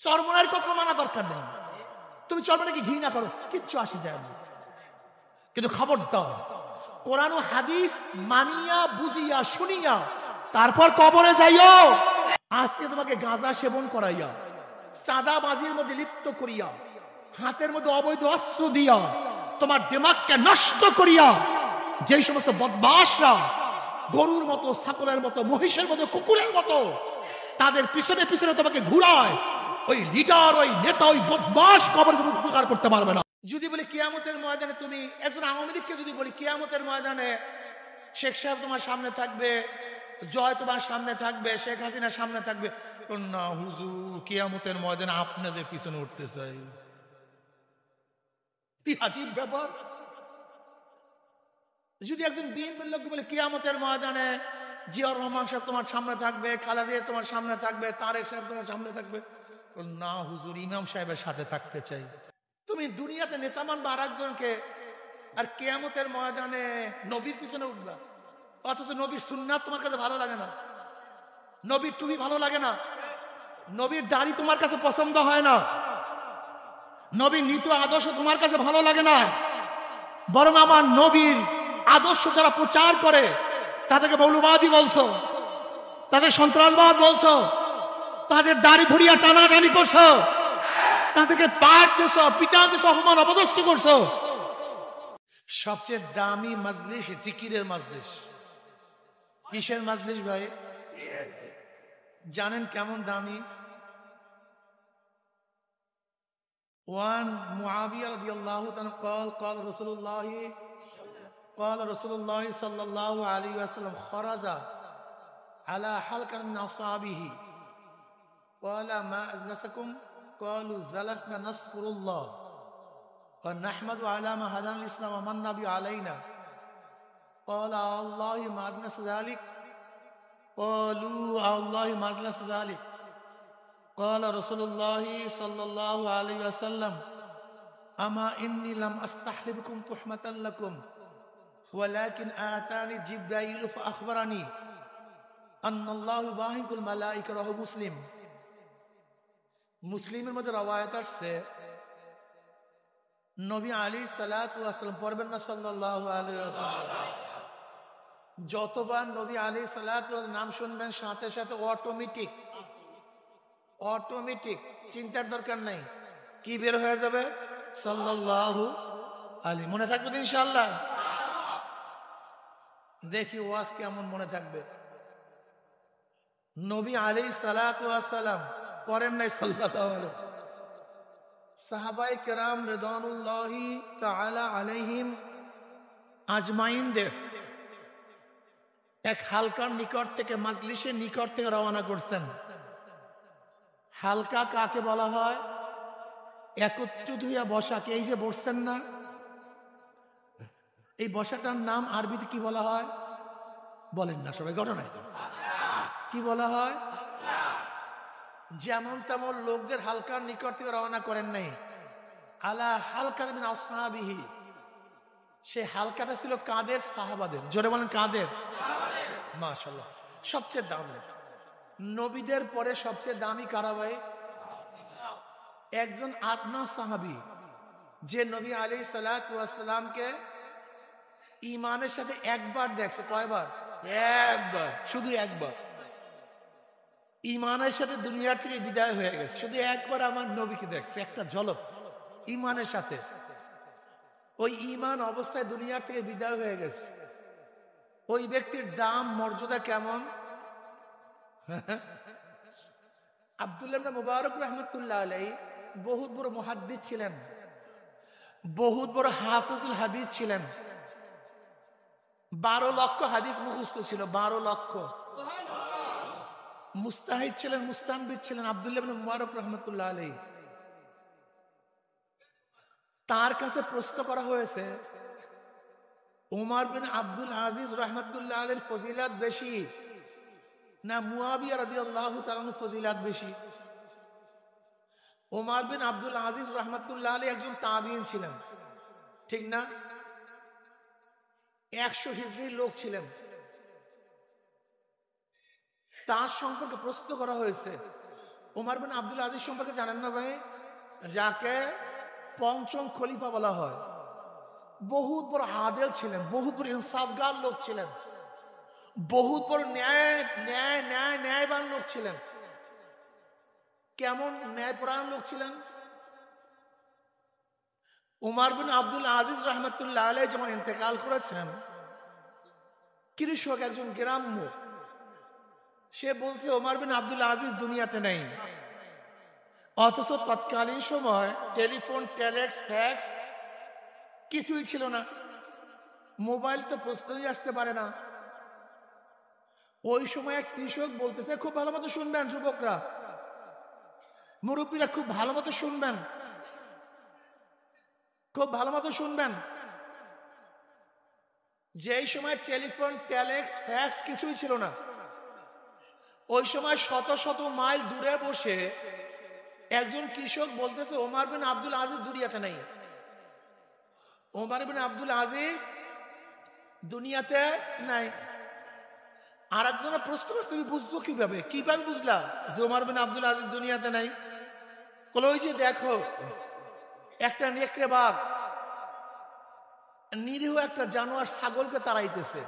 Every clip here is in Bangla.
চরমনার কথা মানা দরকার নেই, তুমি চরমনাকে ঘৃণা করো, কিচ্ছু আসে যায় না। কিন্তু খবরদার কোরআন ও হাদিস মানিয়া বুঝিয়া শুনিয়া তারপর কবরে যাইও। আজকে তোমাকে গাঁজা সেবন করাইয়া, চাঁদাবাজির মধ্যে লিপ্ত করিয়া, হাতের মধ্যে অবৈধ অস্ত্র দিয়া, তোমার দিমাগকে নষ্ট করিয়া যেই সমস্ত বদমাশরা গরুর মতো, ছাগলের মতো, মহিষের মতো, কুকুরের মতো তাদের পিছনে পিছনে তোমাকে ঘুরায়, ওই লিডার, ওই নেতা, ওই বদমাশ কবরে তুমি উপকার করতে পারবে না। যদি বলি কিয়ামতের ময়দানে, তুমি একজন আওয়ামী লীগকে যদি বলি কিয়ামতের ময়দানে শেখ সাহেব তোমার সামনে থাকবে, জয় তোমার সামনে থাকবে, শেখ হাসিনার সামনে থাকবে, না হুজুর কিয়ামতের ময়দানে আপনাদের পিছনে উঠতে চাই, কি আজীব ব্যাপার। যদি একজন বিএনপির লোক বলে কিয়ামতের ময়দানে জিয়াউর রহমান সাহেব তোমার সামনে থাকবে, খালেদা জিয়া তোমার সামনে থাকবে, তারেক সাহেব তোমার সামনে থাকবে, না হুজুর ইমাম সাহেবের সাথে থাকতে চাই। তুমি দুনিয়াতে নেতা মানবা আর একজনকে, আর কিয়ামতের ময়দানে নবীর পিছনে উঠবা, অথচ নবীর সুন্নাত তোমার কাছে ভালো লাগে না, নবীর টুপি ভালো লাগে না, নবীর দাড়ি তোমার কাছে পছন্দ হয় না, নবীর নীতি আদর্শ তোমার কাছে ভালো লাগে না, বরং আমার নবীর আদর্শ যারা প্রচার করে তাদেরকে মৌলবাদী বলছো, তাদের সন্ত্রাসবাদ বলছো, তাদের দাড়ি ধরিয়া টানাটানি করছো, তাদেরকে পাঠ দিছো, পিটা দিছো, অপমান অপদস্থ করছো। সবচেয়ে দামি মাজলিস জিকিরের মাজলিস। কিসের মাজলিস ভাই জানেন কেমন দামি? وعن معاوية رضي الله عنه قال قال رسول الله صلى الله عليه وسلم خرج على حلقة من أصحابه قال ما أجلسكم قالوا جلسنا نذكر الله ونحمد على ما هدانا الإسلام ومن النبي علينا قال الله ما أجلس ذلك قالوا الله ما أجلس ذلك قال رسول الله صلى الله عليه وسلم أما إني لم أستحلبكم تحمة لكم ولكن آتاني جبرائيل فأخبرني أن الله يباهك الملائكة رواه مسلم। মুসলিমের মধ্যে রওয়ায়াত আসছে নবী আলাইহিস সালাতু ওয়াস সালাম পড়বেন না সাল্লাল্লাহু আলাইহি ওয়াসাল্লাম, যতবার নবী আলাইহিস সালাতু ওয়াস নাম শুনবেন সাথে সাথে অটোমেটিক চিন্তার দরকার নাই, কি বের হয়ে যাবে? সাল্লাল্লাহু আলাইহি। মনে থাকবে তো ইনশাআল্লাহ? দেখি ওয়াজ কেমন মনে থাকবে। নবী আলাইহিস সালাতু ওয়াস সালাম করেন নাই সাল্লাল্লাহু আলাইহি, সাহাবায়ে কেরাম রিদওয়ানুল্লাহি তাআলা আলাইহিম আজমাইনদের এক হালকার নিকট থেকে, মাজলিসের নিকট থেকে রওনা করছেন। হালকা কাকে বলা হয়? একত্রিত হইয়া বসাকে। এই যে বসছেন না, এই বসাটার নাম আরবিতে কি বলা হয়? বলেন না সবাই, ঘটনায় কি বলা হয়? যেমন তেমন লোকদের হালকার নিকট থেকে রওনা করেন নাই, আলা হালকা মিন আসহাবিহি, সে হালকাটা ছিল কাদের? সাহাবাদের। জোরে বলেন কাদের? মাশাআল্লাহ। সবচেয়ে দামি নবীদের পরে সবচেয়ে দামি কারা ভাই? একজন আদনা সাহাবী, যে নবী আলাইহিস সালাতু ওয়াস সালামকে ঈমানের সাথে একবার দেখছে। কয়বার? একবার, শুধু একবার। ঈমানের সাথে দুনিয়া থেকে বিদায় হয়ে গেছে, শুধু একবার আমার নবীকে দেখছে, একটা ঝলক ঈমানের সাথে। ওই ঈমান অবস্থায় দুনিয়া থেকে বিদায় হয়ে গেছে। ওই ব্যক্তির দাম, মর্যাদা কেমন? আব্দুল্লাহ ইবনে মুবারক রাহমাতুল্লাহ আলাইহি বহুত বড় মুহাদ্দিস ছিলেন, বহুত বড় হাফিজুল হাদিস ছিলেন। 12 লক্ষ হাদিস মুখস্থ ছিল, 12 লক্ষ। মুস্তাহিদ ছিলেন, মুস্তানবিদ ছিলেন আব্দুল্লাহ ইবনে মুবারক রাহমাতুল্লাহ আলাইহি। তার কাছে প্রশ্ন করা হয়েছে, উমর বিন আব্দুল আজিজ রাহমাতুল্লাহ আলাইহির ফজিলত বেশি না মুয়াবিয়া রাদিয়াল্লাহু তাআলা আনহুর ফজিলত বেশি? উমর বিন আব্দুল আজিজ রাহমাতুল্লাহ আলাইহি একজন তাবিঈন ছিলেন, ঠিক না? 100 হিজরির লোক ছিলেন। তার সম্পর্কে প্রশ্ন করা হয়েছে, ওমর বিন আব্দুল আজিজ সম্পর্কে জানেন না ভাই? যাকে পঞ্চম খলিফা বলা হয়। বহুত বড় আদেল ছিলেন, বহুত বড় ইনসাফগার লোক ছিলেন, বহুত বড় ন্যায়বান লোক ছিলেন। কেমন ন্যায়পরায়ণ লোক ছিলেন? উমর বিন আব্দুল আজিজ রহমতুল্লাহ আলাইহি যখন ইন্তেকাল করেছেন, কৃষক একজন গ্রাম্য, সে বলছে ওমর বিন আব্দুল আজিজ দুনিয়াতে নেই। অথচ তৎকালীন সময় টেলিফোন, টেলেক্স, ফ্যাক্স কিছুই ছিল না, মোবাইল তো প্রশ্নই আসতে পারে না। ওই সময় এক কৃষক বলতেছে, খুব ভালো মতো শুনবেন যুবকরা, মুরব্বীরা খুব ভালো মতো শুনবেন, খুব ভালো মতো শুনবেন। যেই সময় টেলিফোন, টেলেক্স, ফ্যাক্স কিছুই ছিল না, ওই সময় শত শত মাইল দূরে বসে একজন কৃষক বলতেছে ওমর বিন আব্দুল আজিজ দুনিয়াতে নেই। ওমর বিন আব্দুল আজিজ দুনিয়াতে নাই। আর একজনের প্রশ্ন করছে, তুমি বুঝছো কিভাবে? কিভাবে বুঝলা যে ওমর বিন আব্দুল আজিজ দুনিয়াতে নাই? বলে, ওই যে দেখো, একটা নেকড়ে বাঘ নিরীহ একটা জানোয়ার ছাগলকে তাড়াইতেছে।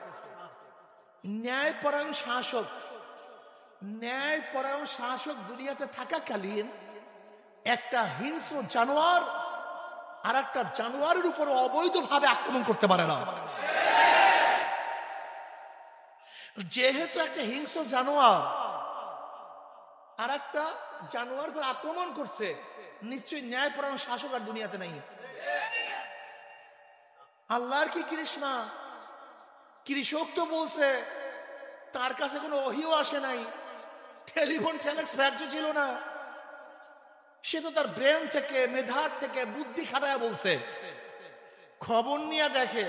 ন্যায়পরায়ণ শাসক দুনিয়াতে থাকাকালীন একটা হিংস্র জানোয়ার আর একটা জানোয়ারের উপর অবৈধভাবে আক্রমণ করতে পারে না। যেহেতু একটা হিংস্র জানোয়ার আর একটা জানোয়ার আক্রমণ করছে, নিশ্চয়ই ন্যায়পরায়ণ শাসক আর দুনিয়াতে নাই। আল্লাহর কি কৃষ্ণা! কৃষক তো বলছে, তার কাছে কোনো ওহিও আসে নাই, টেলিফোন, টেলেক্স, ফ্যাক্সও ছিল না, সে তো তার ব্রেন থেকে, মেধার থেকে বুদ্ধি খাটায় বলছে। খবর নিয়ে দেখে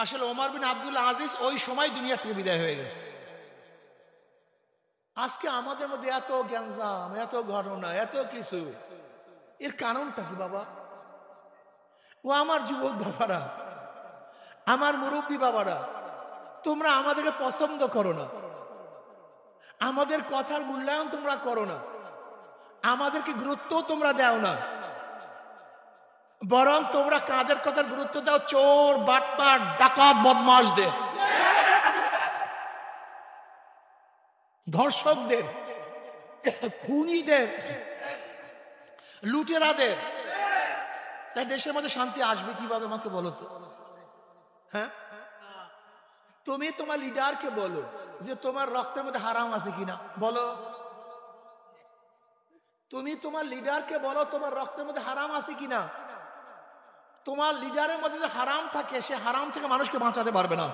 আসলে ওমর বিন আব্দুল আজিজ ওই সময় দুনিয়া থেকে বিদায় হয়ে গেছে। আজকে আমাদের মধ্যে এত গ্যাঞ্জাম, এত ঘটনা, এত কিছু, এর কারণটা কি বাবা? ও আমার যুবক বাবারা, আমার মুরব্বী বাবারা, তোমরা আমাদেরকে পছন্দ করো না, আমাদের কথার মূল্যায়ন তোমরা করো না, আমাদেরকে গুরুত্ব তোমরা দাও না, বরং তোমরা কাদের কথার গুরুত্ব দাও? চোর, বাটপার, ডাকাত, বদমাশদের, ধর্ষকদের, খুনিদের, লুটেরাদের। তাই দেশের মধ্যে শান্তি আসবে কিভাবে আমাকে বলো তো? হ্যাঁ, তুমি তোমার লিডারকে বলো যে তোমার রক্তের মধ্যে হারাম আছে কিনা, বলো। তুমি তোমার লিডারকে বলো তোমার রক্তের মধ্যে হারাম আছে কিনা। তোমার লিডারের মধ্যে যে হারাম থাকে, সে হারাম থেকে মানুষকে বাঁচাতে পারবে না,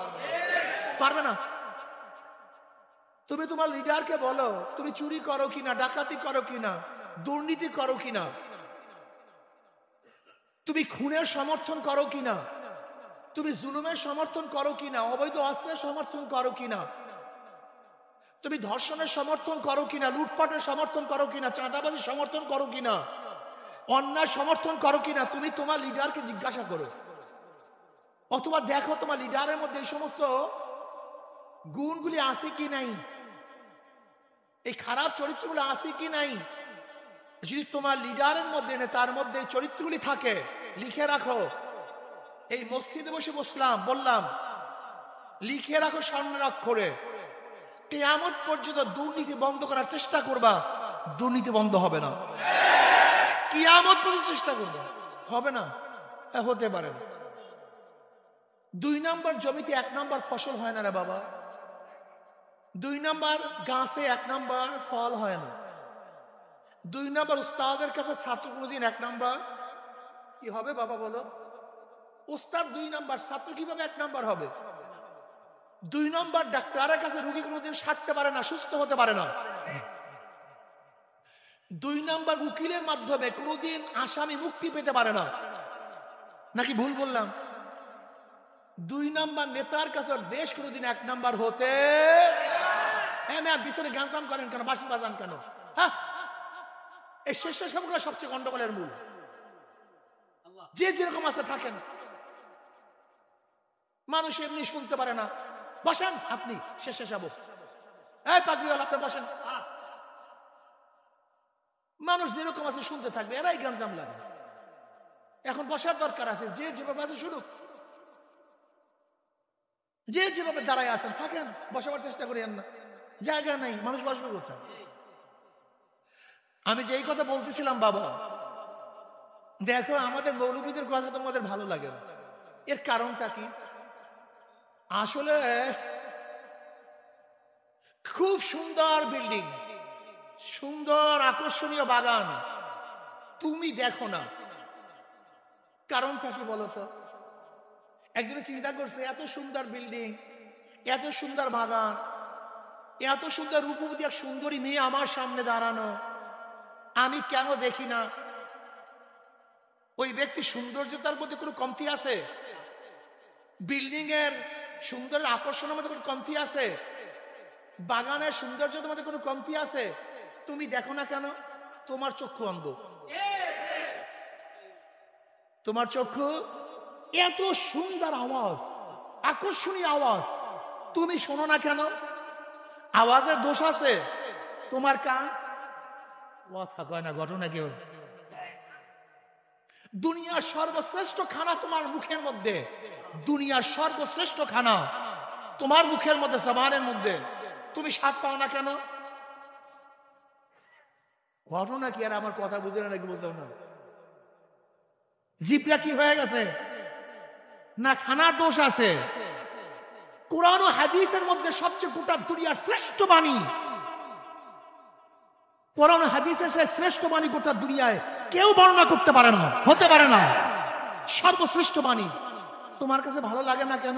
পারবে না। তুমি তোমার লিডারকে বলো তুমি চুরি করো কিনা, ডাকাতি করো কিনা, দুর্নীতি করো কিনা, তুমি খুনের সমর্থন করো কিনা, তুমি জুলুমের সমর্থন করো কিনা, অবৈধ অস্ত্রের সমর্থন করো কিনা, তুমি ধর্ষণের সমর্থন করো কিনা, লুটপাটের সমর্থন করো কিনা, চাঁদাবাজির সমর্থন করো কিনা, অন্যায় সমর্থন করো কিনা। তুমি তোমার লিডারকে জিজ্ঞাসা করো, অথবা দেখো তোমার লিডারের মধ্যে এই সমস্ত গুণগুলি আছে কি নাই, এই খারাপ চরিত্রগুলো আছে কি নাই। যদি তোমার লিডারের মধ্যে তার মধ্যে চরিত্রগুলি থাকে, লিখে রাখো। এই মসজিদে বসে বললাম, লিখে রাখো স্বর্ণাক্ষরে, কিয়ামত পর্যন্ত দুর্নীতি বন্ধ করার চেষ্টা করবা, দুর্নীতি বন্ধ হবে না। কিয়ামত পর্যন্ত চেষ্টা করবা, হবে না, হতে পারে না। 2 নম্বর জমিতে 1 নম্বর ফসল হয় না রে বাবা। 2 নম্বর গাছে 1 নম্বর ফল হয় না। 2 নম্বর উস্তাদের কাছে ছাত্র কোনোদিন 1 নম্বর কি হবে বাবা বলো? উস্তাদ 2 নম্বর, ছাত্র কিভাবে 1 নম্বর হবে? 2 নম্বর ডাক্তারের কাছে রোগী কোনোদিন সারতে পারে না, সুস্থ হতে পারে না। 2 নম্বর উকিলের মাধ্যমে কোনোদিন আসামি মুক্তি পেতে পারে না, নাকি ভুল বললাম? 2 নম্বর নেতার কাছে দেশ কোনোদিন 1 নম্বর হতে পিছনে গানসাম করেন কেন, বাঁশি বাজান কেন? হ্যাঁ, এই স্বেচ্ছাসেবকরা সবচেয়ে গন্ডগোলের মূল। যে যেরকম আছে থাকেন, মানুষ এমনি শুনতে পারে না। বসেন আপনি স্বেচ্ছাসেবক, এই পাগড়িওয়ালা আপনি বসেন। মানুষ যেরকম আছে শুনতে থাকবে, এরাই গাঞ্জাম লাগে। এখন বসার দরকার আছে, যে যেভাবে আছে শুনুক, যে যেভাবে দাঁড়ায় আছেন থাকেন, বসাবার চেষ্টা করেন না, জায়গা নাই, মানুষ বসবে কোথায়? আমি যেই কথা বলতেছিলাম বাবা, দেখো আমাদের মৌলবীদের কথা তোমাদের ভালো লাগে না, এর কারণটা কি? আসলে খুব সুন্দর বিল্ডিং, সুন্দর আকর্ষণীয় বাগান, তুমি দেখো না, কারণটা কি বলতো? একদিনে চিন্তা করছে এত সুন্দর বিল্ডিং, এত সুন্দর বাগান, এত সুন্দর রূপবতী এক সুন্দরী মেয়ে আমার সামনে দাঁড়ানো, আমি কেন দেখি না? ওই ব্যক্তি সৌন্দর্যতার মধ্যে কোনো কমতি আছে? বিল্ডিং এর সুন্দর আকর্ষণের মধ্যে কোনো কমতি আছে? বাগানের সৌন্দর্যের মধ্যে কোনো কমতি আছে? তুমি দেখো না কেন? তোমার চক্ষু অন্ধ। তোমার চক্ষু, এত সুন্দর আওয়াজ, আকর্ষণীয় আওয়াজ, তুমি শোনো না কেন? আওয়াজের দোষ আছে? তোমার কান কথা কয় না, ঘটনা কেউ? দুনিয়ার সর্বশ্রেষ্ঠ খানা তোমার মুখের মধ্যে, দুনিয়ার সর্বশ্রেষ্ঠ খানা তোমার মুখের মধ্যে, জবানের মধ্যে, তুমি স্বাদ পাও না কেন? ঘটনা কি? আর আমার কথা বুঝে না নাকি? বুঝলাম না। জিভটা কি হয়ে গেছে? না খানার দোষ আছে? কোরআন ও হাদিসের মধ্যে সবচেয়ে গোটা দুনিয়ার শ্রেষ্ঠ বাণী, কোরআন ও হাদিসের শ্রেষ্ঠ বাণী গোটা দুনিয়ায় কেউ বর্ণনা করতে পারে না, হতে পারে না, সর্বশ্রেষ্ঠ বাণী। তোমার কাছে ভালো লাগে না কেন?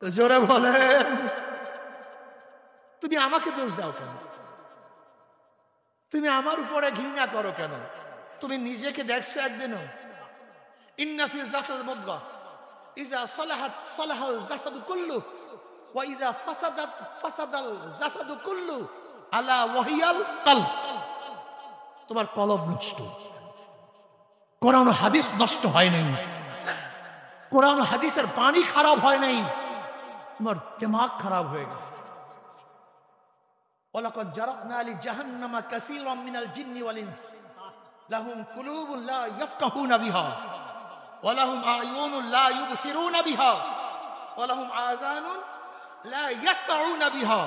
জোরে বলেন। তুমি আমাকে দোষ দাও কেন? তুমি আমার উপরে ঘৃণা করো কেন? তুমি নিজেকে দেখছো একদিনও? ইন্না ফিল জাসাদি মুদগা ইযা সালাহাত সালাহাল জাসাদু কুল্লু ওয়া ইযা ফাসাদাত ফাসাদাল জাসাদু কুল্লু আলা ওয়াহিয়াল কলব। তোমার কলব নষ্ট, কোরআন ও হাদিস নষ্ট হয় নাই, কোরআন ও হাদিসের বাণী খারাপ হয় নাই, তোমার দিমাগ খারাপ হয়ে গেছে। ওয়ালাকাদ জারানা লি জাহান্নামা কাসীরাম মিনাল জিন্নি ওয়াল ইনস লাহুম কুলুবুন লা ইয়াফকাহুনা বিহা ওয়া লাহুম আ'য়ুনুন লা ইউবসিরুনা বিহা ওয়া লাহুম আযানুন লা ইয়াসমাউনা বিহা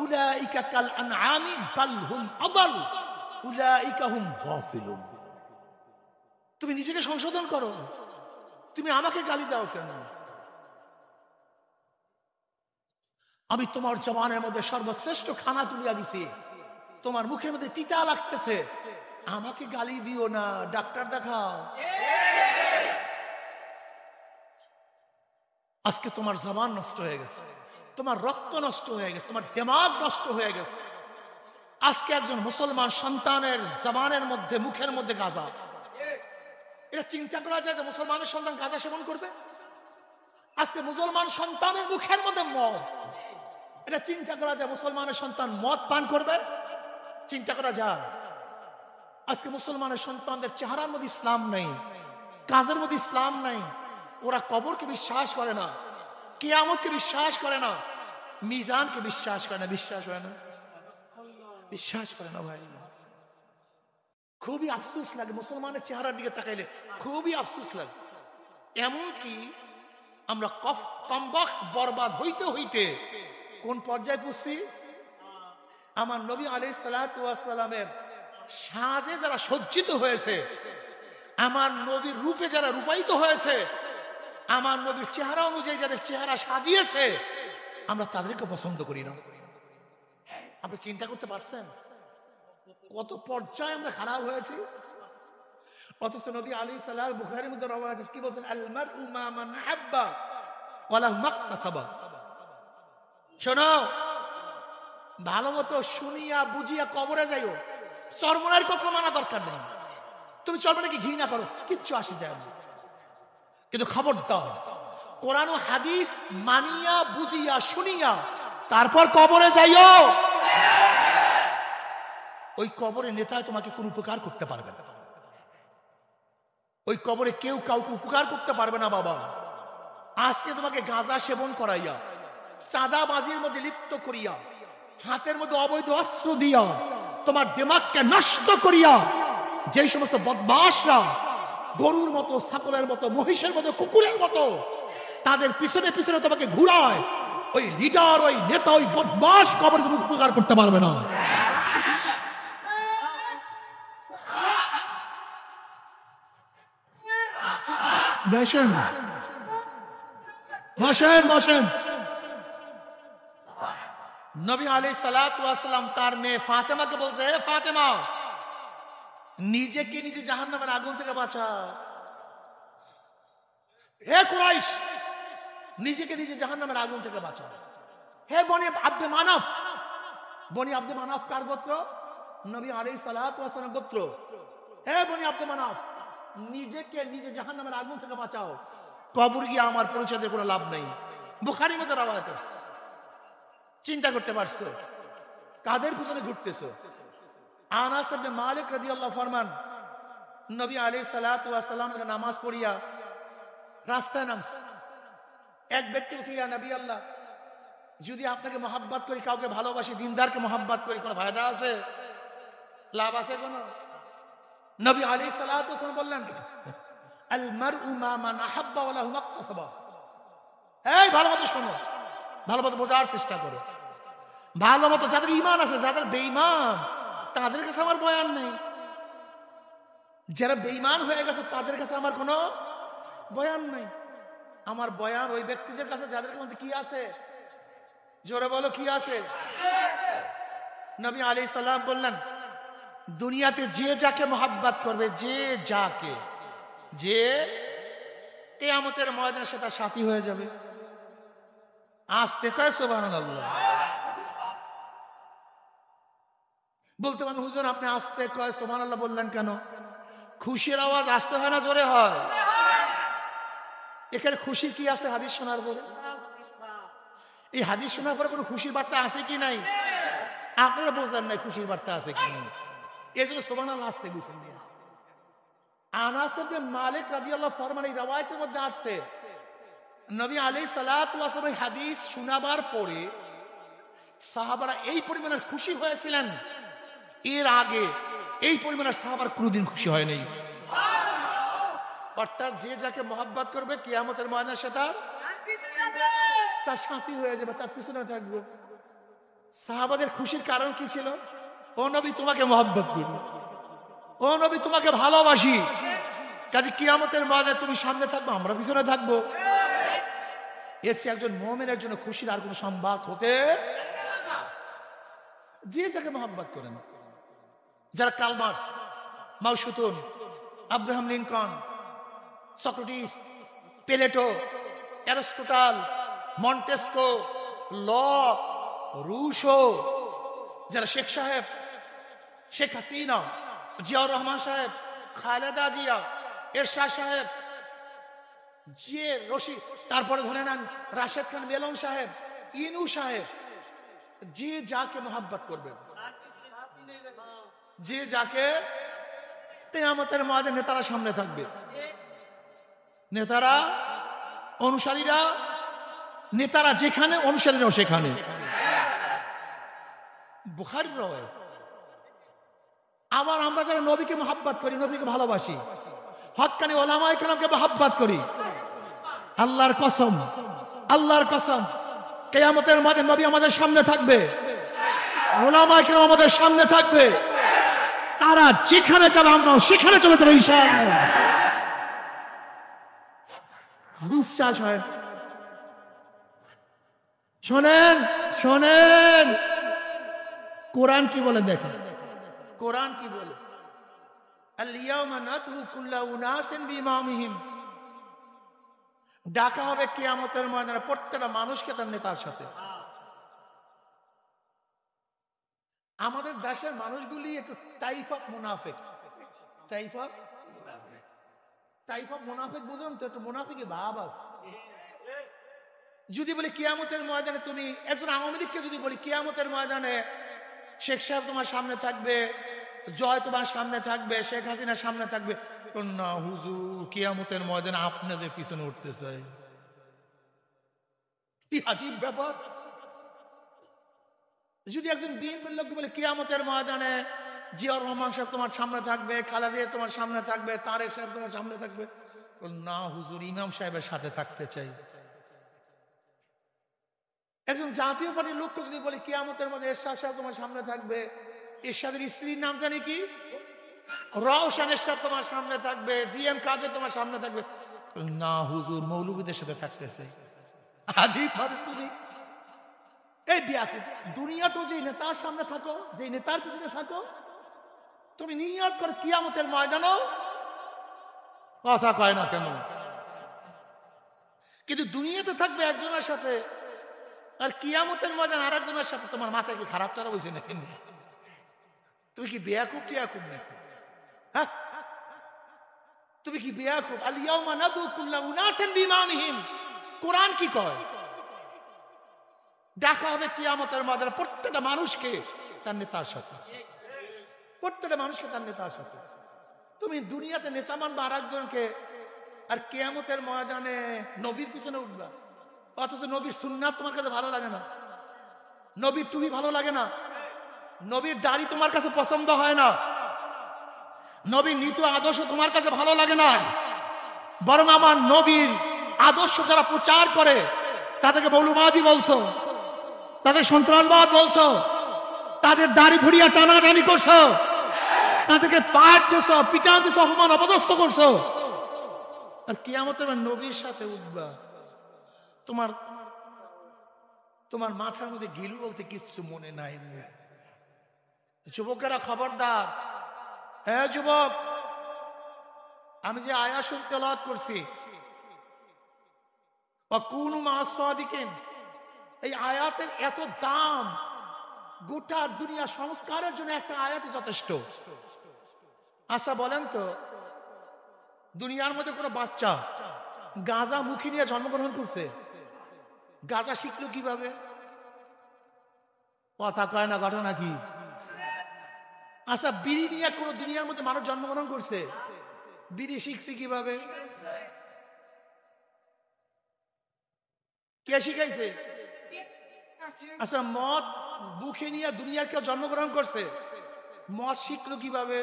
উলাইকা কাল আনআমি বাল হুম আদাল উলাইকা হুম গাফিলুন। তুমি নিজেকে সংশোধন করো, তুমি আমাকে গালি দাও কেন? আমি তোমার জবানের মধ্যে সর্বশ্রেষ্ঠ খানা তুলিয়া দিছি, তোমার মুখের মধ্যে তিতা লাগতেছে, আমাকে গালি দিও না, ডাক্তার দেখাও। আজকে তোমার জবান নষ্ট হয়ে গেছে, তোমার রক্ত নষ্ট হয়ে গেছে, তোমার দিমাগ নষ্ট হয়ে গেছে। আজকে একজন মুসলমান সন্তানের জবানের মধ্যে, মুখের মধ্যে গাঁজা, এটা চিন্তা করা যায় যে মুসলমানের সন্তান গাঁজা সেবন করবে? আজকে মুসলমান সন্তানের মুখের মধ্যে মদ, এটা চিন্তা করা যায় মুসলমানের সন্তান মদ পান করবে? চিন্তা করা যায়? আজকে মুসলমানের সন্তানদের চেহারার মধ্যে ইসলাম নাই, কাজের মধ্যে ইসলাম নাই, ওরা কবরকে বিশ্বাস করে না, কিয়ামতকে বিশ্বাস করে না, মিজানকে বিশ্বাস করে না। বিশ্বাস হয় না, বিশ্বাস করে না ভাই। খুবই আফসোস লাগে মুসলমানের চেহারার দিকে তাকাইলে, খুবই আফসোস লাগে। এমনকি আমরা কমবক্ত বরবাদ হইতে হইতে কোন পর্যায়ে পৌঁছছি? আমার নবী আলাইহিস সালাতু ওয়াস সালামের সাজে যারা সজ্জিত হয়েছে, আমার নবীর রূপে যারা রূপায়িত হয়েছে, আমার নবীর চেহারা অনুযায়ী যাদের চেহারা সাজিয়েছে, আমরা তাদেরকে পছন্দ করি না। আপনি চিন্তা করতে পারছেন কত পর্যায়ে আমরা খারাপ হয়েছি? অথচ নবী আলাইহিস সালাম বুখারীর মধ্যে রাওয়ায়াত কি বলেন? আল মারউ মা মান আহাব্বা ওয়া লাহু মাকতাসাবা। শোনো, ভালো মতো শুনিয়া বুঝিয়া কবরে যাইও, চরমনার কথা মানা দরকার নেই। তুমি চরমনাকে ঘৃণা করো, কিচ্ছু আসে যায় না, কিন্তু খবরদার কোরআন ও হাদিস মানিয়া বুঝিয়া শুনিয়া তারপর কবরে যাইও। ওই কবরে নেতায় তোমাকে কোন উপকার করতে পারবে না, ওই কবরে কেউ কাউকে উপকার করতে পারবে না বাবা। আজকে তোমাকে গাঁজা সেবন করাইয়া, চাঁদাবাজির মধ্যে লিপ্ত করিয়া, হাতের মধ্যে অবৈধ অস্ত্র দিয়া তোমার দিমাগকে নষ্ট করিয়া যে সমস্ত বদমাশরা গরুর মতো, ছাগলের মতো, মহিষের মতো, কুকুরের মতো তাদের পিছনে পিছনে তোমাকে ঘুরায়, ওই লিডার, ওই নেতা, ওই বদমাশ কবর তুমি উপকার করতে পারবে না। বসেন বসেন বসেন। নবী আলাইহিস সালাতু ওয়াস সালাম তার মেয়ে ফাতেমাকে বলছে, হে ফাতেমা, নিজেকে নিজে জাহান্নামের আগুন থেকে বাঁচাও। হে কুরাইশ, নিজেকে নিজে জাহান্নামের আগুন থেকে বাঁচাও। হে বনি আব্দে মানাফ, বনি আব্দে মানাফ কার গোত্র? নবী আলাইহিস সালাতু ওয়াস সালামের গোত্র। হে বনি আব্দে মানাফ, নিজেকে নিজে জাহান্নামের আগুন থেকে বাঁচাও। কবর গিয়ে আমার পরিচয় দিয়ে কোনো লাভ নেই। বুখারীর মধ্যে রাওয়ায়াত আছে। চিন্তা করতে পারছো কাদের পিছনে ঘুরতেছো? আনাস ইবনে মালিক রাদিয়াল্লাহু ফরমান, নবী আলাইহিস সালাতু ওয়াস সালাম নামাজ পড়িয়া রাস্তায় নামছে। এক ব্যক্তি বলছে, ইয়া নবী আল্লাহ, যদি আপনাকে মহাব্বত করি, কাউকে ভালোবাসি, দিনদারকে মহাব্বত করি, কোনো ফায়দা আছে? লাভ আছে কোনো? নবী আলাইহিস সালাতু ওয়াস সালাম বললেন, আল মারউ মা মান আহাব্বা ওয়া লাহু মাকতাসাবা। এই ভালো মতো শোনো, ভালো মতো বোঝার চেষ্টা করো। ভালো মতো যাদের ঈমান আছে, যাদের বেঈমান তাদের কাছে আমার বয়ান নেই। যারা বেঈমান হয়ে গেছে তাদের কাছে আমার কোনো বয়ান নেই। আমার বয়ান ওই ব্যক্তিদের কাছে যাদের মধ্যে কি আছে, জোরে বলো কি আছে। নবী আলাইহিস সালাম বললেন, দুনিয়াতে যে যাকে মহাব্বত করবে, যে যাকে, যে কিয়ামতের ময়দানে সে তার সাথী হয়ে যাবে। আস্তে কয় সুবহানাল্লাহ। বলতে পারেন, হুজুর আপনি আস্তে কয় সুবহানাল্লাহ বললেন কেন? খুশির আওয়াজ আস্তে হয় না জোরে হয়? এখানে খুশি কি আছে হাদিস শোনার পরে? এই হাদিস শোনার পরে কোনো খুশির বার্তা আছে কি নাই? আপনারা বোঝেন নাই খুশির বার্তা আছে কি নাই, এই জন্য সুবহানাল্লাহ আস্তে বুঝেন। আনাস ইবনে মালিক রাদিয়াল্লাহু ফরমান, এই riwayat-এর মধ্যে আসছে, নবী আলাইহিস সালাতু ওয়াস সালাম হাদিস শোনাবার পরে সাহাবারা এই পরিমাণে খুশি হয়েছিলেন, এর আগে এই পরিমাণের সাহাবার কোনোদিন খুশি হয় নাই। অর্থাৎ যে যাকে মহাব্বত করবে কিয়ামতের ময়দানে সে তার সাথী হয়ে যাবে, তার পিছনে থাকবে। সাহাবাদের খুশির কারণ কি ছিল? ও নবী তোমাকে মহাব্বত করি, ও নবী তোমাকে ভালোবাসি, কাজে কিয়ামতের ময়দানে তুমি সামনে থাকবে, আমরা পিছনে থাকবো। এর চেয়ে একজন মুমিনের জন্য খুশির আর কোনো সংবাদ হতে, যে যাকে মহাব্বত করেন, যারা Karl Marx, Mao Tsetung, Abraham Lincoln, Socrates, Plato, Aristotle, Montesquieu, Locke, Rousseau, যারা শেখ সাহেব, শেখ হাসিনা, জিয়াউর রহমান সাহেব, খালেদা জিয়া, এরশাদ সাহেব, যে রশিদ, তারপরে ধরে নেন রাশেদ খান বেলন সাহেব, ইনু সাহেব, যে যাকে মহাব্বত করবেন, যে যাকে, কিয়ামতের ময়দানে নেতারা সামনে থাকবে। নেতারা, অনুসারীরা, নেতারা যেখানে, অনুসারীরাও সেখানে। বুখারীর রাওয়ায়াত। আবার আমরা যারা নবীকে মহাব্বত করি, নবীকে ভালোবাসি, হক্কানি ওলামায়ে কেরামকে মহাব্বত করি, আল্লাহর কসম, আল্লাহর কসম, কিয়ামতের ময়দানে নবী আমাদের সামনে থাকবে, ওলামায়ে কেরাম আমাদের সামনে থাকবে। তারা যেখানে যাবে আমরাও সেখানে চলে যাবো ইনশাআল্লাহ। বিশ্বাস হয়? শোনেন শোনেন, কোরআন কি বলে দেখেন, কোরআন কি বলে, আল-ইয়াওমা নাদউ কুল্লা উনাসিন বিইমামিহিম। ডাকা হবে কিয়ামতের ময়দানে প্রত্যেকটা মানুষকে তার নেতার সাথে। আমাদের দেশের মানুষগুলি একটু টাইপ অফ মুনাফিক, টাইপ অফ মুনাফিক বুঝুন তো, একটু মুনাফিকি ভাব আছে। যদি বলি কিয়ামতের ময়দানে, তুমি একজন আওয়ামী লীগকে যদি বলি কিয়ামতের ময়দানে শেখ সাহেব তোমার সামনে থাকবে, জয় তোমার সামনে থাকবে, শেখ হাসিনার সামনে থাকবে, না হুজুর কিয়ামতের ময়দানে আপনাদের পিছনে উঠতে চাই। কি আজীব ব্যাপার! যদি একজন বিএনপির লোক বলে কিয়ামতের ময়দানে জিয়াউর রহমান সাহেব তোমার সামনে থাকবে, খালেদা জিয়া তোমার সামনে থাকবে, তারেক সাহেব তোমার সামনে থাকবে, না হুজুর ইমাম সাহেবের সাথে থাকতে চাই। একজন জাতীয় পার্টির লোককে যদি বলে কিয়ামতের মধ্যে এরশাদ সাহেব তোমার সামনে থাকবে, এরশাদের স্ত্রীর নাম জানি কি, রওশন এরশাদ তোমার সামনে থাকবে, জিএম কাদের তোমার সামনে থাকবে, না হুজুর মৌলবীদের সাথে থাকতে চাই। আজীব ভাবে তুমি এই বিয়াকুব দুনিয়া তো যে নেতার সামনে থাকো, যে নেতার পিছনে থাকো, তুমি নিয়ত করে কিয়ামতের ময়দানও কথা কয় না কেন? কিন্তু দুনিয়াতে থাকবে একজনের সাথে, আর কিয়ামতের ময়দান আর একজনের সাথে, তোমার মাথায় কি খারাপ তারা বুঝে না? তুমি কি বেয়াকুব টিয়াকুব নাকি? হ্যাঁ, তুমি কি বেয়াকুব? আল ইয়াউমা নাদু কুল্লা উনাসিন বিইমামিহিম, কোরআন কি কয়? ডাকা হবে কিয়ামতের ময়দানে প্রত্যেকটা মানুষকে তার নেতার সাথে, প্রত্যেকটা মানুষকে তার নেতার সাথে। তুমি দুনিয়াতে নেতা মানবা আর একজনকে, আর কিয়ামতের ময়দানে নবীর পিছনে উঠবা, অথচ নবীর সুন্নাত তোমার কাছে ভালো লাগে না, নবীর টুপি ভালো লাগে না, নবীর দাড়ি তোমার কাছে পছন্দ হয় না, নবীর নীতি আদর্শ তোমার কাছে ভালো লাগে না, বরং আমার নবীর আদর্শ যারা প্রচার করে তাদেরকে মৌলবাদী বলছো, তাদের সন্ত্রাসবাদ বলছো, তাদের দাড়ি ধরিয়া টানাটানি করছো, তাদেরকে পাট দিছ, পিটান দিছ, অপমান অপদস্থ করছো। আর কিয়ামতের নবীর সাথে উঠবা, তোমার তোমার মাথার মধ্যে গিলু বলতে কিচ্ছু মনে নাই। যুবকেরা খবরদার, হ্যাঁ যুবক, আমি যে আয়াত তেলাওয়াত করছি ওয়াকুনু মা'আস সাদিকিন, এই আয়াতের এত দাম, গোটা দুনিয়া সংস্কারের জন্য একটা আয়াতই যথেষ্ট। আচ্ছা বলেন তো, দুনিয়ার মধ্যে কোনো বাচ্চা গাঁজা মুখী নিয়ে জন্মগ্রহণ করছে, গাঁজা শিখলো কিভাবে? কথা কয় না, ঘটনা কি? আচ্ছা বিড়ি নিয়ে কোনো দুনিয়ার মধ্যে মানুষ জন্মগ্রহণ করছে, বিড়ি শিখছে কিভাবে? কে শিখাইছে? আচ্ছা মদ বুকে নিয়ে দুনিয়ার কেউ জন্মগ্রহণ করছে, মদ শিখলো কিভাবে?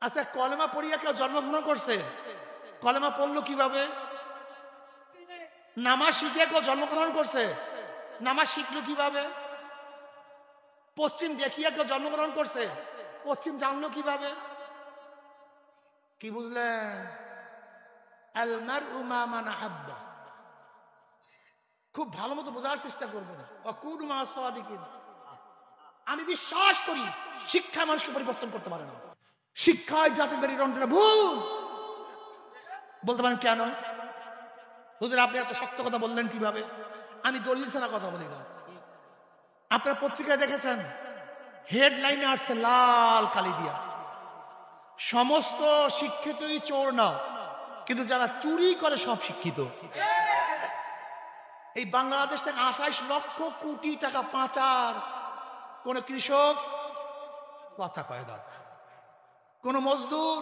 আচ্ছা কলেমা পড়িয়া কেউ জন্মগ্রহণ করছে, কলেমা পড়লো কিভাবে? নামাজ শিখে কেউ জন্মগ্রহণ করছে, নামাজ শিখলো কিভাবে? পশ্চিম দেখিয়া কেউ জন্মগ্রহণ করছে, পশ্চিম জানলো কিভাবে? কি বুঝলেন? আল মারউ মা মান আহাব্বা, খুব ভালো মতো বোঝার চেষ্টা করবেন। ওয়াকুনু মা'আস সাদিকিন, আমি বিশ্বাস করি শিক্ষা মানুষকে পরিবর্তন করতে পারে না, শিক্ষায় জাতির মেরুদণ্ডটা ভুল। বলতে পারেন কেন হুজুর আপনি এত শক্ত কথা বললেন কিভাবে? আমি দলিল ছাড়া কথা বলি না। আপনারা পত্রিকায় দেখেছেন হেডলাইনে আসছে লাল কালি দিয়া, সমস্ত শিক্ষিতই চোর না, কিন্তু যারা চুরি করে সব শিক্ষিত। এই বাংলাদেশ থেকে 28 লক্ষ কোটি টাকা পাচার কোন কৃষক কথা কয় না, কোন মজদুর,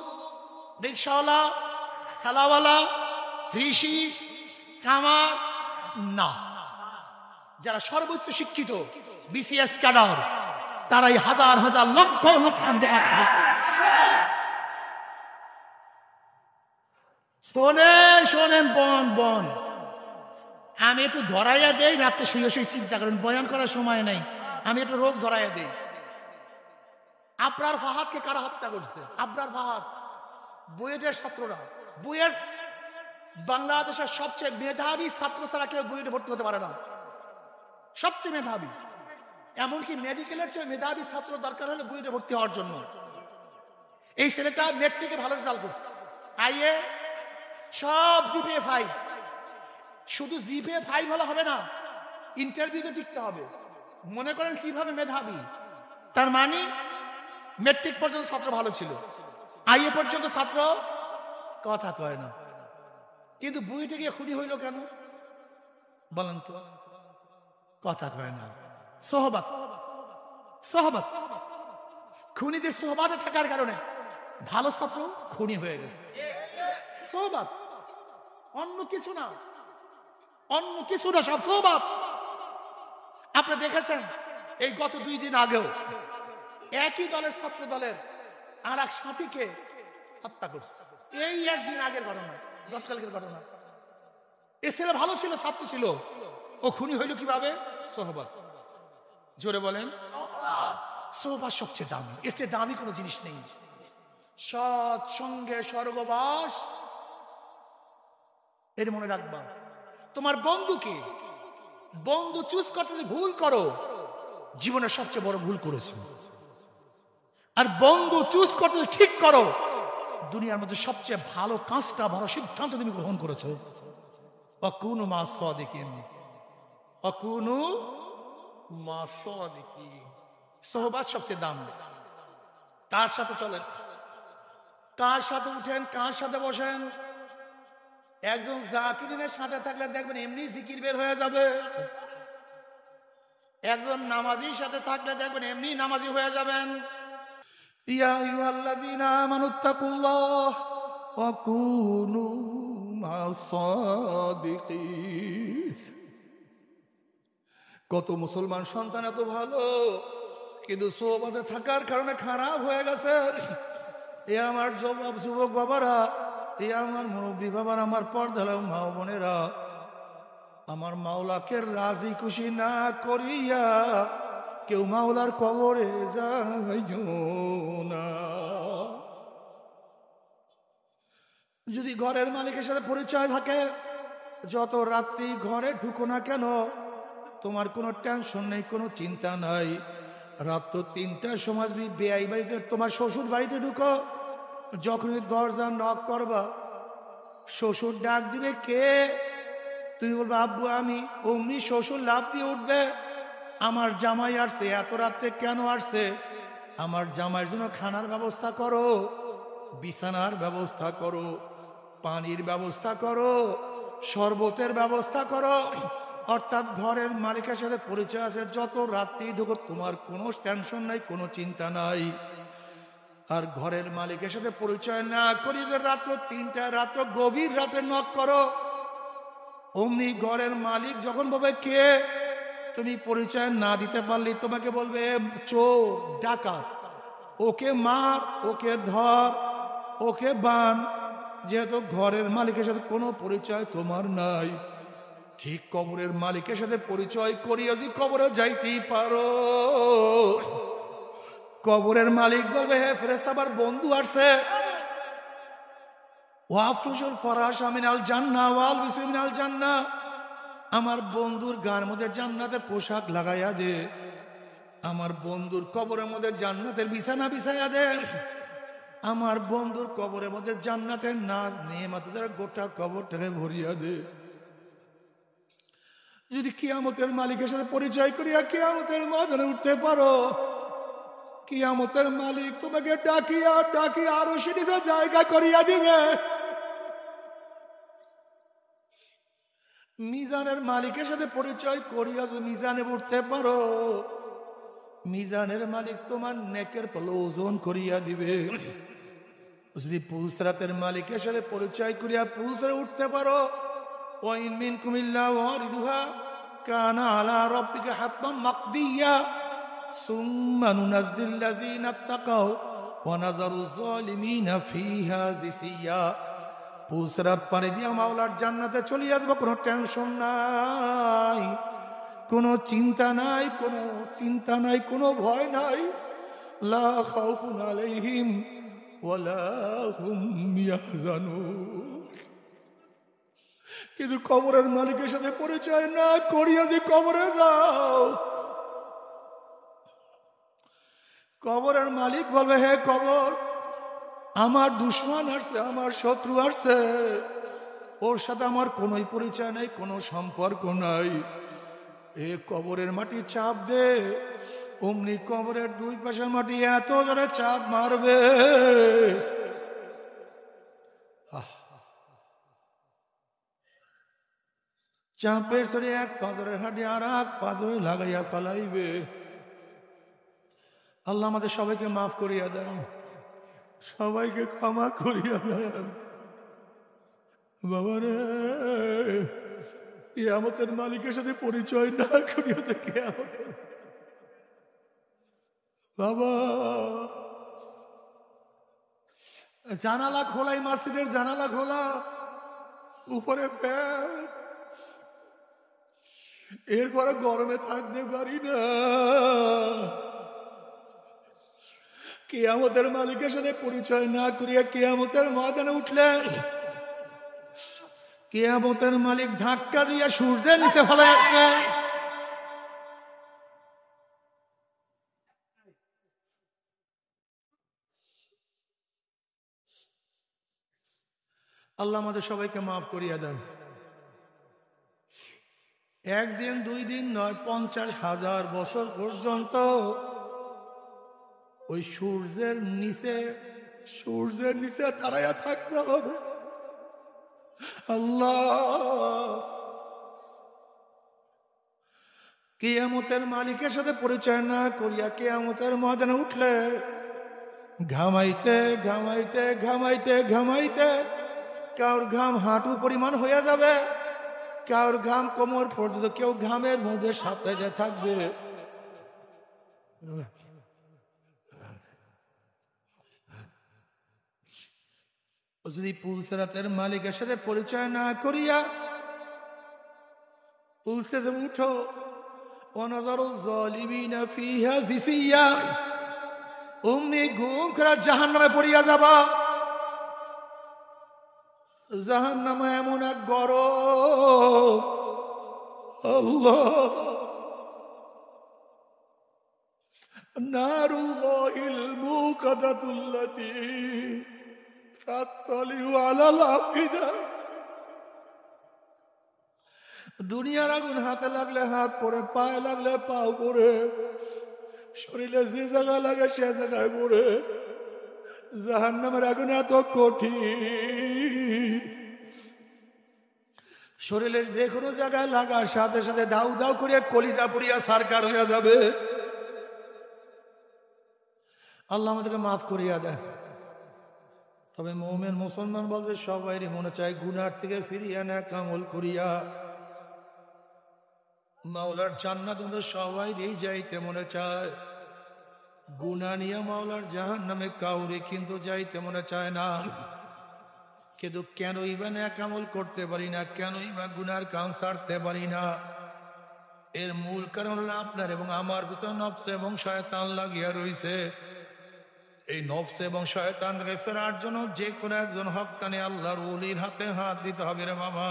রিক্সাওয়ালা, ঠেলাওয়ালা, কৃষি কামার না, যারা সর্বোচ্চ শিক্ষিত বিসিএস ক্যাডার, তারাই হাজার হাজার লক্ষ লক্ষ। শোনেন শোনেন বন বন, আমি একটু ধরাইয়া দেই, রাত্রে শুয়ে শুয়ে চিন্তা করেন, বয়ান করার সময় নাই, আমি একটু রোগ ধরাইয়া দেই। আবরার ফাহাদকে কারা হত্যা করছে? আবরার ফাহাদ, বুয়েটের ছাত্ররা। বুয়েট বাংলাদেশের সবচেয়ে মেধাবী ছাত্র ছাড়া কেউ বুয়েটে ভর্তি হতে পারে না, সবচেয়ে মেধাবী। এমনকি মেডিকেলের চেয়ে মেধাবী ছাত্র দরকার হলে বুয়েটে ভর্তি হওয়ার জন্য। এই ছেলেটা মেট্রিকে ভালো রেজাল্ট করছে, আইএ সব জিপিএ 5। শুধু জিপিএ 5 ভালো হবে না, ইন্টারভিউতে টিকতে হবে। মনে করেন কিভাবে মেধাবী? তার মানে মেট্রিক পর্যন্ত ছাত্র ভালো ছিল, আইএ পর্যন্ত ছাত্র কথা কয় না, কিন্তু বুয়েটে গিয়ে খুনি হইল কেন বলেন তো? কথা কয় না। সোহবাত, সোহবাত, খুনিদের সোহবাতে থাকার কারণে ভালো ছাত্র খুনি হয়ে গেছে। সোহবাত, অন্য কিছু না, অন্য কিছু না, সব সোহবাত। আপনি দেখেছেন এই গত 2 দিন আগেও একই দলের ছাত্র দলের আর এক সাথীকে হত্যা করছে। এই একদিন আগের ঘটনা, গতকালকের ঘটনা। এ ছেলে ভালো ছিল, ছাত্র ছিল, ও খুনি হইল কিভাবে? সোহবত। জোরে বলেন। সোহবত সবচেয়ে দামি, এর চেয়ে দামি কোনো জিনিস নেই। সৎ সঙ্গে স্বর্গবাস, এর মনে রাখবা। তোমার বন্ধুকে, বন্ধু চুজ করতে যদি ভুল করো, জীবনের সবচেয়ে বড় ভুল করেছো। আর বন্ধু চুজ করতে ঠিক করো, দুনিয়ার মধ্যে সবচেয়ে ভালো কাজটা, ভালো সিদ্ধান্ত তুমি গ্রহণ করেছো। অকুনু মা সাদিকিন, অকুনু মা সাদিকিন। সোহবত সবচেয়ে দামি। কার সাথে চলেন, কার সাথে উঠেন, কার সাথে বসেন। একজন জাকিরিনের সাথে থাকলে দেখবেন এমনি জিকির বের হয়ে যাবে। একজন নামাজির সাথে থাকলে দেখবেন এমনি নামাজি হয়ে যাবেন। ইয়া আইয়ুহাল্লাযীনা আমানুত্তাকুল্লাহ ওয়া কুনু মা'আস সাদিকিন। কত মুসলমান সন্তান এত ভালো, কিন্তু সোহবতে থাকার কারণে খারাপ হয়ে গেছে। এ আমার যুবক বাবারা, এ আমার মুরব্বী বাবারা, আমার পর্দার মা বোনেরা, আমার মাওলাকে রাজি খুশি না করিয়া কেউ মাওলার কবরে যাইও না। যদি ঘরের মালিকের সাথে পরিচয় থাকে, যত রাত্রি ঘরে ঢুকো না কেন, তোমার কোনো টেনশন নেই, কোনো চিন্তা নাই। রাত্র 3টার সময় যদি বেয়াই বাড়িতে, তোমার শ্বশুর বাড়িতে ঢুকো, যখনই দরজা নক করবা, শ্বশুর ডাক দিবে কে, তুমি বলবে আব্বু আমি। অমনি শ্বশুর লাফ দিয়ে উঠবে, আমার জামাই আসছে, এত রাত্রে কেন আসছে? আমার জামাইয়ের জন্য খানার ব্যবস্থা করো, বিছানার ব্যবস্থা করো, পানির ব্যবস্থা করো, শরবতের ব্যবস্থা করো। অর্থাৎ ঘরের মালিকের সাথে পরিচয় আছে, যত রাত্রি ঢুকো তোমার কোনো টেনশন নাই, কোনো চিন্তা নাই। আর ঘরের মালিকের সাথে পরিচয় না করি, রাত্র 3টা, রাত্র গভীর রাতে নক করো, অমনি ঘরের মালিক যখন বলবে কে, তুমি পরিচয় না দিতে পারলে তোমাকে বলবে চোর, ডাকাত, ওকে মার, ওকে ধর, ওকে বান। যেহেতু ঘরের মালিকের সাথে কোনো পরিচয় তোমার নাই, ঠিক কবরের মালিকের সাথে পরিচয় করিয়ে যদি কবরে যাইতেই পারো, কবরের মালিক বলবে হে ফেরেশতা, আমার বন্ধু আসছে, ওয়াফুশুল ফরাশা মিনাল জান্নাহ ওয়াল বিসু মিনাল জান্নাহ, আমার বন্ধুর গায়ের মধ্যে জান্নাতের পোশাক লাগাইয়া দে, আমার বন্ধুর কবরের মধ্যে জান্নাতের বিছানা বিছাইয়া দে, আমার বন্ধুর কবরের মধ্যে জান্নাতের নাজ নেয়ামতের গোটা কবরটাকে ভরিয়া দে। যদি কিয়ামতের মালিকের সাথে পরিচয় করিয়া কিয়ামতের ময়দানে উঠতে পারো, কিয়ামতের মালিক তোমাকে ডাকিয়া ডাকিয়া আরো সেটিতে জায়গা করিয়া দিবে। মিজানের মালিকের সাথে পরিচয় করিয়া যদি মিজানে উঠতে পারো, মিজানের মালিক তোমার নেকের পাল্লা ওজন করিয়া দিবে। যদি পুলসরাতের মালিকের সাথে পরিচয় করিয়া পুলসরে উঠতে পারো, ওয়াইন মিনকুম ইল্লা ওয়ারিদুহা কানা আলা রাব্বিকা হাতমান মাকদিয়া সুম্মা নুনাজ্জিল লাযিনা তাকাও ওয়া নাযারুজ যালিমিনা ফিহা জিসিয়া। পুলসরাত পানি দিয়া মাওলার জান্নাতে চলে আসবো, কোনো টেনশন নাই, কোনো চিন্তা নাই, কোনো চিন্তা নাই, কোনো ভয় নাই। লা খাউফুন আলাইহিম ওয়ালা হুম ইয়াহজানুন। কিন্তু কবরের মালিকের সাথে পরিচয় না করিয়া যদি কবরে যাও, কবরের মালিক বলবে হে কবর, আমার দুশমন আসছে, আমার শত্রু আসছে, ওর সাথে আমার কোনো পরিচয় নাই, কোনো সম্পর্ক নাই, এ কবরের মাটি চাপ দে। অমনি কবরের 2 পাশের মাটি এত জোরে চাপ মারবে, চাপের সরে এক পাঁজরের হাঁটি আর এক পাঁজরে লাগাইয়া পালাইবে। আল্লাহ আমাদের সবাইকে মাফ করিয়া দেন, সবাইকে ক্ষমা করিয়া দেন। বাবারে কিয়ামতের মালিকের সাথে পরিচয় না করিয়া তো কিয়ামতের বাবা জানালা খোলাই, মসজিদের জানালা খোলা, উপরে ফ্যান, এরপরে গরমে থাকতে পারি না। কিয়ামতের মালিকের সাথে পরিচয় না করিয়া কিয়ামতের ময়দানে উঠলেন, কিয়ামতের মালিক ধাক্কা দিয়া সূর্যের নিচে ফেলে আসবে। আল্লাহ আমাদের সবাইকে মাফ করিয়া দেন। একদিন দুই দিন নয়, 50,000 বছর পর্যন্ত ওই সূর্যের নিচে দাঁড়াইয়া থাকতে হবে। আল্লাহ কিয়ামতের মালিকের সাথে পরিচয় না করিয়া কিয়ামতের ময়দানে উঠলে ঘামাইতে ঘামাইতে ঘামাইতে ঘামাইতে কারোর ঘাম হাঁটু পরিমাণ হইয়া যাবে, কারোর ঘাম কোমর পর্যন্ত, কেউ ঘামের মধ্যে সাঁতরে থাকবে। যদি পুলসেরাতের মালিকের সাথে পরিচয় না করিয়া পুলসেরাতে উঠো, ওয়ানাযারু যালিমিনা ফিহা জিসিয়া, অমনি ঘুম করে জাহান্নামে পড়িয়া যাবা। জাহান্নামে এমন এক গরম, আল্লাহ, নারুল্লাহিল মুকাদাতুল্লাতী তাত্তালিউ আলাল আফিদা। দুনিয়ার আগুন হাতে লাগলে হাত পড়ে, পায়ে লাগলে পাও পড়ে, শরীরে যে জায়গা লাগে সে জায়গায় পড়ে। জাহান্নামের আগুন এত কঠিন, শরীরের যে কোনো জায়গায় লাগার সাথে সাথে দাউ দাউ করে কলিজা পুরিয়া সারকার হয়ে যাবে। আল্লাহ আমাদেরকে মাফ করিয়া দেয়। তবে মুমিন মুসলমান বলতে সবাই মনে চায় গুনার থেকে ফিরিয়া নেক আমল করিয়া মাওলার জান্নাত কিন্তু সবাই যাইতে মনে চায়। গুনাহ নিয়ে মাওলার জাহান্নামে কাউরে কিন্তু যাইতে মনে চায় না। কিন্তু কেনই বা নেক আমল করতে পারি না, কেনই বা গুনার কাম ছাড়তে পারি না? এর মূল কারণ হলো আপনার এবং আমার পিছনে নফস এবং শয়তান লাগিয়া রইছে। এই নফস এবং শয়তানকে ফেরার জন্য যে কোনো একজন হক্কানি আল্লাহর ওলির হাতে হাত দিতে হবে রে বাবা।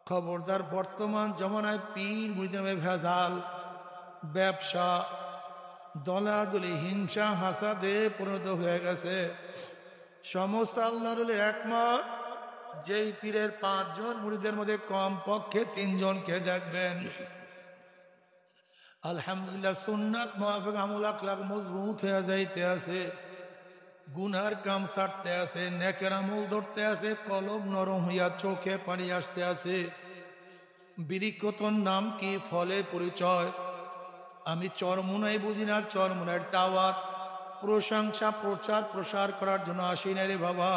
খবরদার, বর্তমান জমানায় পীর মুরিদের ভেজাল, ব্যবসা, দলাদলি, হিংসা, হাসাদে পরিণত হয়ে গেছে। সমস্ত আল্লাহর ওলির একমত, যেই পীরের 5 জন মুরিদের মধ্যে কম পক্ষে 3 জনকে দেখবেন আলহামদুলিল্লাহ সুন্নাত মুআফিক আমল আখলাক মজবুত হয়ে যাইতে আছে, গুনার কাম ছাড়তে আছে, নেকের আমল ধরতে আছে, কলব নরম হইয়া চোখে পানি আসতে আছে। বিরিকতন নাম কি, ফলে পরিচয়। আমি চরমুনাই বুঝি না, চরমুনার দাওয়াত প্রশংসা প্রচার প্রসার করার জন্য আসি না রে বাবা।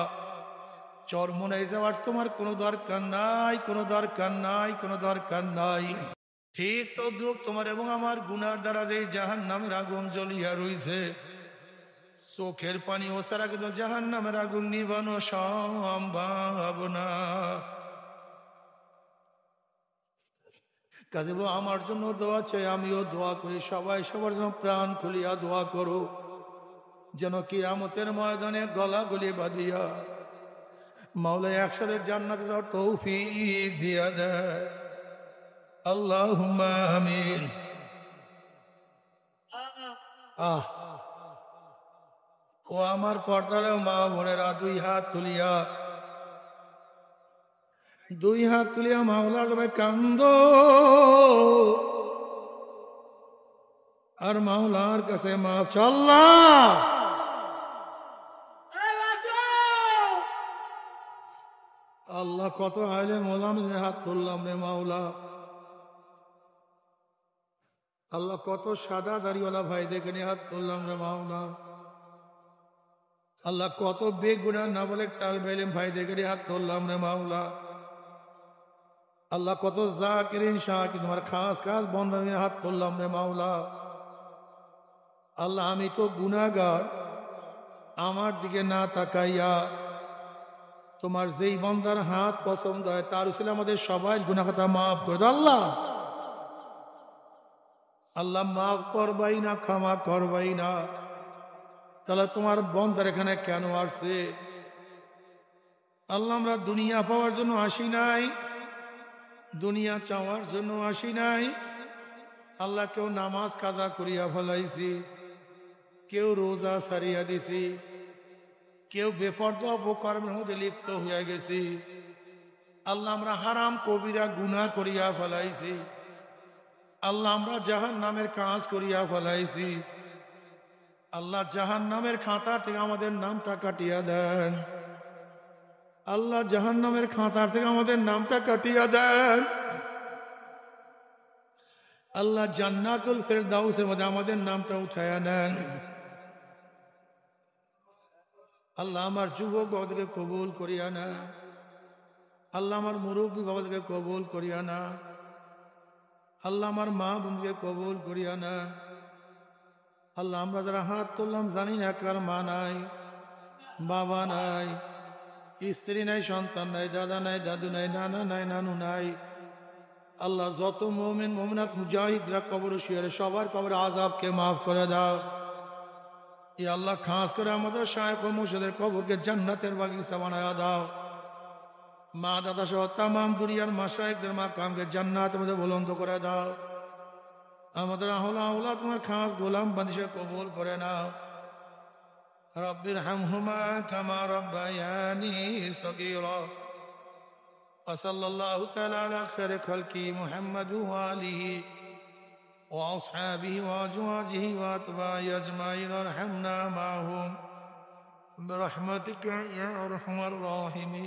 চরমুনাই যাওয়ার তোমার কোনো দরকার নাই, কোনো দরকার নাই, কোনো দরকার নাই। ঠিক তদ্রুপ তোমার এবং আমার গুনার দ্বারা যে জাহান্নামের আগুন জ্বলিয়া রইছে, চোখের পানি ওসারা কিন্তু জাহান্নামের আগুন নিবানো সম্ভব না। কাজে আমার জন্য দোয়া চাই, আমিও দোয়া করি, সবাই সবার জন্য প্রাণ খুলিয়া দোয়া করো, যেন কিয়ামতের ময়দানে গলা গলি বাঁধিয়া মাওলা একসাথে জান্নাতে যাওয়ার তৌফিক দিয়া দেয়। আল্লাহুম্মা আমিন। ও আমার পর্দার মা বোনেরা, দুই হাত তুলিয়া মাওলার তবে কান্দ, আর মাওলার কাছে মাফ চাল্লা। আল্লাহ কত আইলে মোলাম হাত তুললাম রে মাওলা। আল্লাহ কত সাদা দাড়িওয়ালা ভাই দেখে নিয়ে হাত তুললাম রে মাওলা। আল্লাহ কত বেগুনা না বলে টাল বেলেম ভাই দেখে নিয়ে হাত তুললাম রে মাওলা। আল্লাহ কত জাকিরিন শাকির তোমার খাস খাস বন্ধনের হাত তুললাম রে মাওলা। আল্লাহ আমি তো গুনাহগার, আমার দিকে না তাকাইয়া তোমার যেই বন্দার হাত পছন্দ হয় তার উসিলে আমাদের সবাই গুনাহ কথা মাফ করে দাও আল্লাহ। আল্লাহ মাফ করবাই না, ক্ষমা করবাই না। তাহলে তোমার বন্দার এখানে কেন আসছে? আল্লাহ আমরা দুনিয়া পাওয়ার জন্য আসি নাই, দুনিয়া চাওয়ার জন্য আসি নাই। আল্লাহ কেউ নামাজ কাজা করিয়া ফেলাইছি, কেউ রোজা সারিয়া দিছি, কেউ বেপরদা অপকর্মের মধ্যে লিপ্ত হইয়া গেছি। আল্লাহ আমরা হারাম কবিরা গুনাহ করিয়া ফেলাইছি। আল্লাহ আমরা জাহান্নামের কাজ করিয়া ফেলাইছি। আল্লাহ জাহান্নামের খাতা থেকে আমাদের নামটা কাটিয়া দেন। আল্লাহ জাহান্নামের খাতা থেকে আমাদের নামটা কাটিয়া দেন। আল্লাহ জান্নাতুল ফেরদাউসের মধ্যে আমাদের নামটা উঠাইয়া নেন। আল্লাহ আমার যুবক বাবাদেরকে কবুল করিয়া না। আল্লাহ আমার মুরব্বী বাবাদেরকে কবুল করিয়া না। আল্লাহ আমার মা বোনকে কবুল করিয়া না। আল্লাহ আমরা যারা হাত তুললাম জানি না কার মা নাই, বাবা নাই, স্ত্রী নাই, সন্তান নাই, দাদা নাই, দাদু নাই, নানা নাই, নানু নাই। আল্লাহ যত মুমিন মুমিনাত মুজাহিদরা কবর শুয়ে সবার কবর আযাবকে মাফ করে দাও। ই আল্লাহ খাস করে আমাদের শায়েখ ও মুর্শিদের কবরকে জান্নাতের বাগিচা বানায়া দাও। মা দাদা সহ তামাম দুনিয়ার মাশায়েখদের মাকামকে জান্নাতের মধ্যে বুলন্দ করে দাও। আমাদের আহলা তোমার খাস গোলাম বান্দিকে কবুল করে নাও। রব্বির হামহুমা কামা রাব্বায়ানি সগীরা। ওয়াসাল্লাল্লাহু তাআলা আলা খায়রি খালকি মুহাম্মাদ ওয়া আলিহি ওয়া আসহাবিহি ওয়া আজওয়াজিহি ওয়া আতবাইহি আজমাইন। আরহামনা মাহুম বিরহমাতিকা ইয়া আরহামার রাহিমিন।